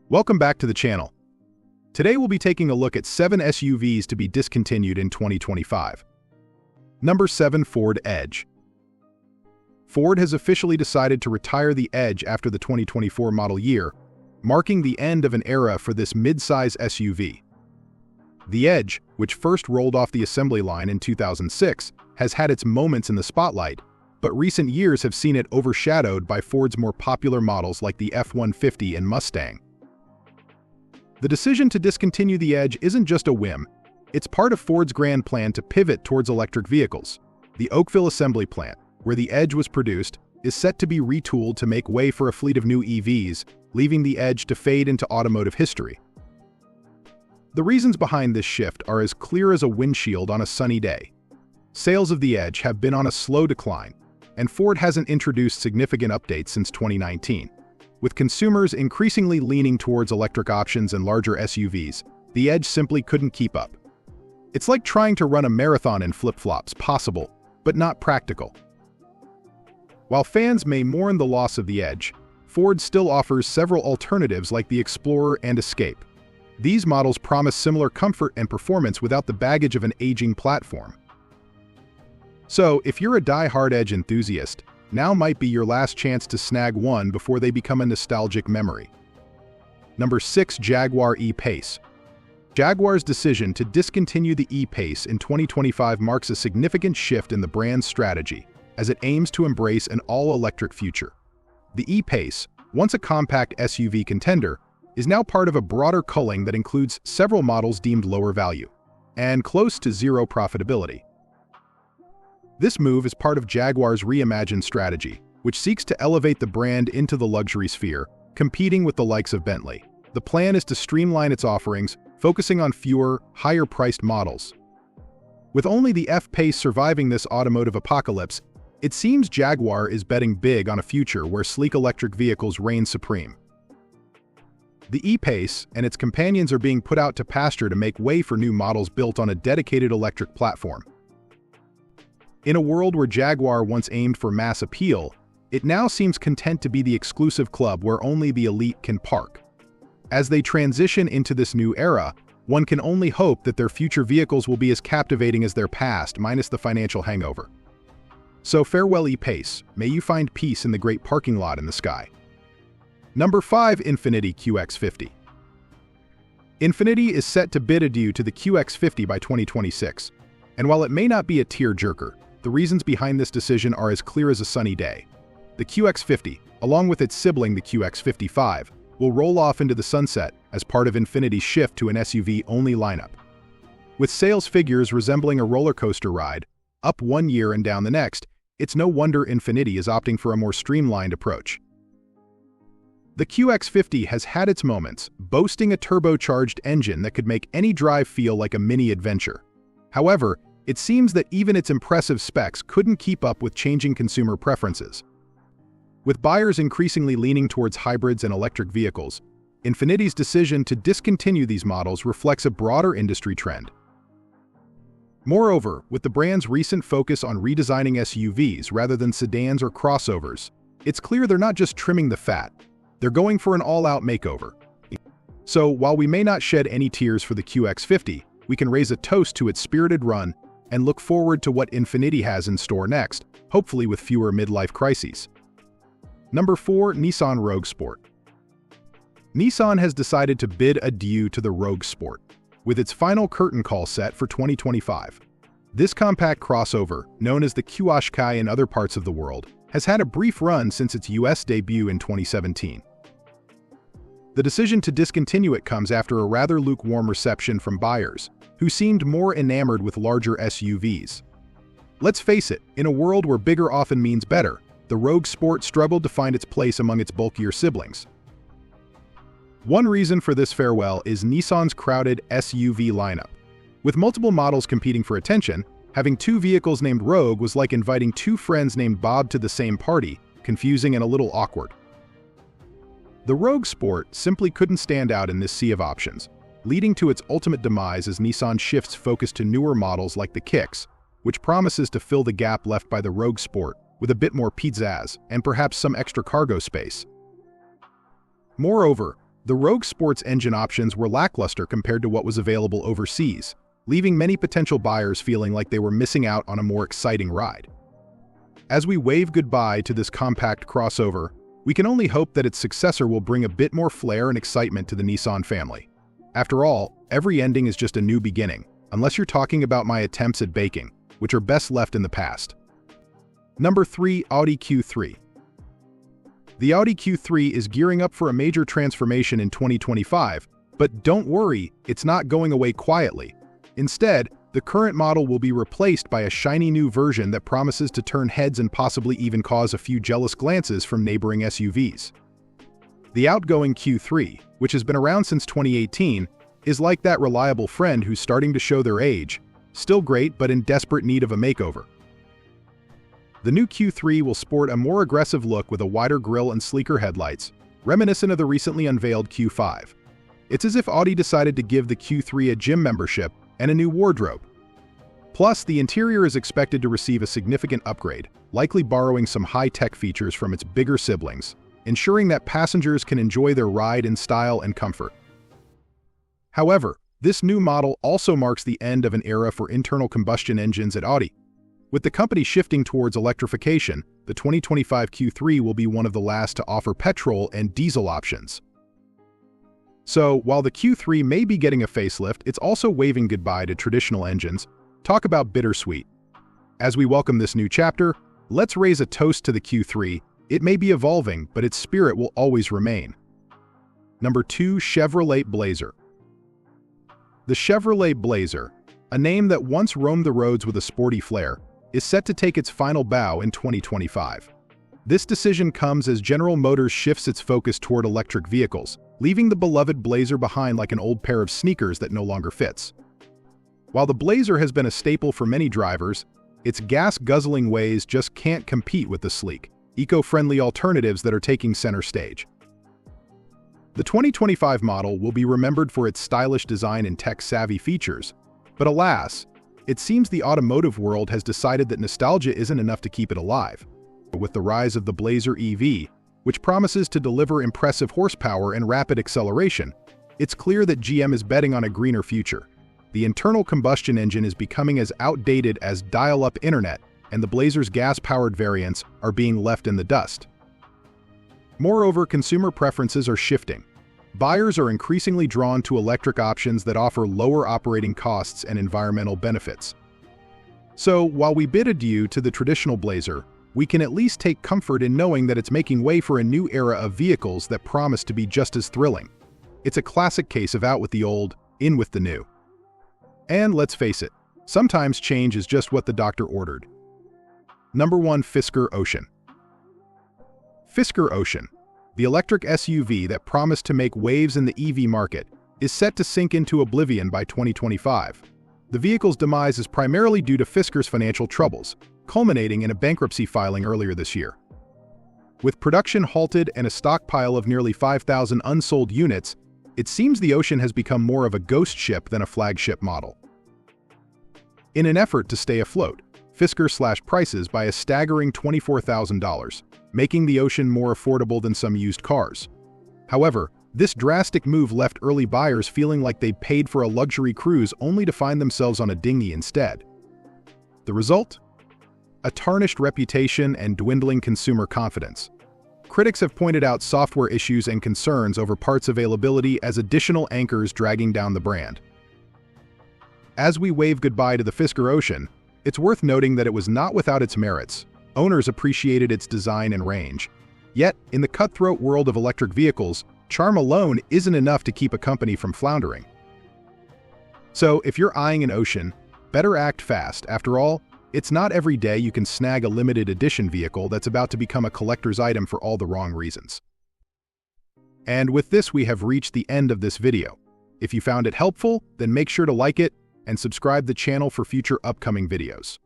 Welcome back to the channel. Today we'll be taking a look at 7 SUVs to be discontinued in 2025. Number 7. Ford Edge. Ford has officially decided to retire the Edge after the 2024 model year, marking the end of an era for this mid-size SUV. The Edge, which first rolled off the assembly line in 2006, has had its moments in the spotlight, but recent years have seen it overshadowed by Ford's more popular models like the F-150 and Mustang. The decision to discontinue the Edge isn't just a whim, it's part of Ford's grand plan to pivot towards electric vehicles. The Oakville assembly plant, where the Edge was produced, is set to be retooled to make way for a fleet of new EVs, leaving the Edge to fade into automotive history. The reasons behind this shift are as clear as a windshield on a sunny day. Sales of the Edge have been on a slow decline, and Ford hasn't introduced significant updates since 2019. With consumers increasingly leaning towards electric options and larger SUVs, the Edge simply couldn't keep up. It's like trying to run a marathon in flip-flops, possible, but not practical. While fans may mourn the loss of the Edge, Ford still offers several alternatives like the Explorer and Escape. These models promise similar comfort and performance without the baggage of an aging platform. So, if you're a die-hard Edge enthusiast, now might be your last chance to snag one before they become a nostalgic memory. Number 6. Jaguar E-Pace. Jaguar's decision to discontinue the E-Pace in 2025 marks a significant shift in the brand's strategy, as it aims to embrace an all-electric future. The E-Pace, once a compact SUV contender, is now part of a broader culling that includes several models deemed lower value and close to zero profitability. This move is part of Jaguar's reimagined strategy, which seeks to elevate the brand into the luxury sphere, competing with the likes of Bentley. The plan is to streamline its offerings, focusing on fewer, higher-priced models. With only the F-Pace surviving this automotive apocalypse, it seems Jaguar is betting big on a future where sleek electric vehicles reign supreme. The E-Pace and its companions are being put out to pasture to make way for new models built on a dedicated electric platform. In a world where Jaguar once aimed for mass appeal, it now seems content to be the exclusive club where only the elite can park. As they transition into this new era, one can only hope that their future vehicles will be as captivating as their past, minus the financial hangover. So farewell E-Pace, may you find peace in the great parking lot in the sky. Number 5. Infiniti QX50. Infiniti is set to bid adieu to the QX50 by 2026, and while it may not be a tear-jerker, the reasons behind this decision are as clear as a sunny day. The QX50, along with its sibling the QX55, will roll off into the sunset as part of Infiniti's shift to an SUV-only lineup. With sales figures resembling a roller coaster ride, up one year and down the next, it's no wonder Infiniti is opting for a more streamlined approach. The QX50 has had its moments, boasting a turbocharged engine that could make any drive feel like a mini adventure. However, it seems that even its impressive specs couldn't keep up with changing consumer preferences. With buyers increasingly leaning towards hybrids and electric vehicles, Infiniti's decision to discontinue these models reflects a broader industry trend. Moreover, with the brand's recent focus on redesigning SUVs rather than sedans or crossovers, it's clear they're not just trimming the fat, they're going for an all-out makeover. So, while we may not shed any tears for the QX50, we can raise a toast to its spirited run and look forward to what Infiniti has in store next, hopefully with fewer midlife crises. Number 4. Nissan Rogue Sport. Nissan has decided to bid adieu to the Rogue Sport, with its final curtain call set for 2025. This compact crossover, known as the QX50 in other parts of the world, has had a brief run since its US debut in 2017. The decision to discontinue it comes after a rather lukewarm reception from buyers, who seemed more enamored with larger SUVs. Let's face it, in a world where bigger often means better, the Rogue Sport struggled to find its place among its bulkier siblings. One reason for this farewell is Nissan's crowded SUV lineup. With multiple models competing for attention, having two vehicles named Rogue was like inviting two friends named Bob to the same party, confusing and a little awkward. The Rogue Sport simply couldn't stand out in this sea of options, leading to its ultimate demise as Nissan shifts focus to newer models like the Kicks, which promises to fill the gap left by the Rogue Sport with a bit more pizzazz and perhaps some extra cargo space. Moreover, The Rogue Sport's engine options were lackluster compared to what was available overseas, leaving many potential buyers feeling like they were missing out on a more exciting ride. As we wave goodbye to this compact crossover, we can only hope that its successor will bring a bit more flair and excitement to the Nissan family. After all, every ending is just a new beginning, unless you're talking about my attempts at baking, which are best left in the past. Number 3. Audi Q3. The Audi Q3 is gearing up for a major transformation in 2025, but don't worry, it's not going away quietly. Instead, the current model will be replaced by a shiny new version that promises to turn heads and possibly even cause a few jealous glances from neighboring SUVs. The outgoing Q3, which has been around since 2018, is like that reliable friend who's starting to show their age, still great but in desperate need of a makeover. The new Q3 will sport a more aggressive look with a wider grille and sleeker headlights, reminiscent of the recently unveiled Q5. It's as if Audi decided to give the Q3 a gym membership and a new wardrobe. Plus, the interior is expected to receive a significant upgrade, likely borrowing some high-tech features from its bigger siblings, ensuring that passengers can enjoy their ride in style and comfort. However, this new model also marks the end of an era for internal combustion engines at Audi. With the company shifting towards electrification, the 2025 Q3 will be one of the last to offer petrol and diesel options. So, while the Q3 may be getting a facelift, it's also waving goodbye to traditional engines. Talk about bittersweet. As we welcome this new chapter, let's raise a toast to the Q3. It may be evolving, but its spirit will always remain. Number 2. Chevrolet Blazer. The Chevrolet Blazer, a name that once roamed the roads with a sporty flair, is set to take its final bow in 2025. This decision comes as General Motors shifts its focus toward electric vehicles, leaving the beloved Blazer behind like an old pair of sneakers that no longer fits. While the Blazer has been a staple for many drivers, its gas-guzzling ways just can't compete with the sleek, eco-friendly alternatives that are taking center stage. The 2025 model will be remembered for its stylish design and tech-savvy features, but alas, it seems the automotive world has decided that nostalgia isn't enough to keep it alive. With the rise of the Blazer EV, which promises to deliver impressive horsepower and rapid acceleration, it's clear that GM is betting on a greener future. The internal combustion engine is becoming as outdated as dial-up internet, and the Blazer's gas-powered variants are being left in the dust. Moreover, consumer preferences are shifting. Buyers are increasingly drawn to electric options that offer lower operating costs and environmental benefits. So, while we bid adieu to the traditional Blazer, we can at least take comfort in knowing that it's making way for a new era of vehicles that promise to be just as thrilling. It's a classic case of out with the old, in with the new. And let's face it, sometimes change is just what the doctor ordered. Number 1. Fisker Ocean. Fisker Ocean, the electric SUV that promised to make waves in the EV market, is set to sink into oblivion by 2025. The vehicle's demise is primarily due to Fisker's financial troubles, culminating in a bankruptcy filing earlier this year. With production halted and a stockpile of nearly 5,000 unsold units, it seems the Ocean has become more of a ghost ship than a flagship model. In an effort to stay afloat, Fisker slashed prices by a staggering $24,000, making the Ocean more affordable than some used cars. However, this drastic move left early buyers feeling like they paid for a luxury cruise only to find themselves on a dinghy instead. The result? A tarnished reputation and dwindling consumer confidence. Critics have pointed out software issues and concerns over parts availability as additional anchors dragging down the brand. As we wave goodbye to the Fisker Ocean, it's worth noting that it was not without its merits. Owners appreciated its design and range. Yet, in the cutthroat world of electric vehicles, charm alone isn't enough to keep a company from floundering. So, if you're eyeing an Ocean, better act fast. After all, it's not every day you can snag a limited edition vehicle that's about to become a collector's item for all the wrong reasons. And with this, we have reached the end of this video. If you found it helpful, then make sure to like it and subscribe the channel for future upcoming videos.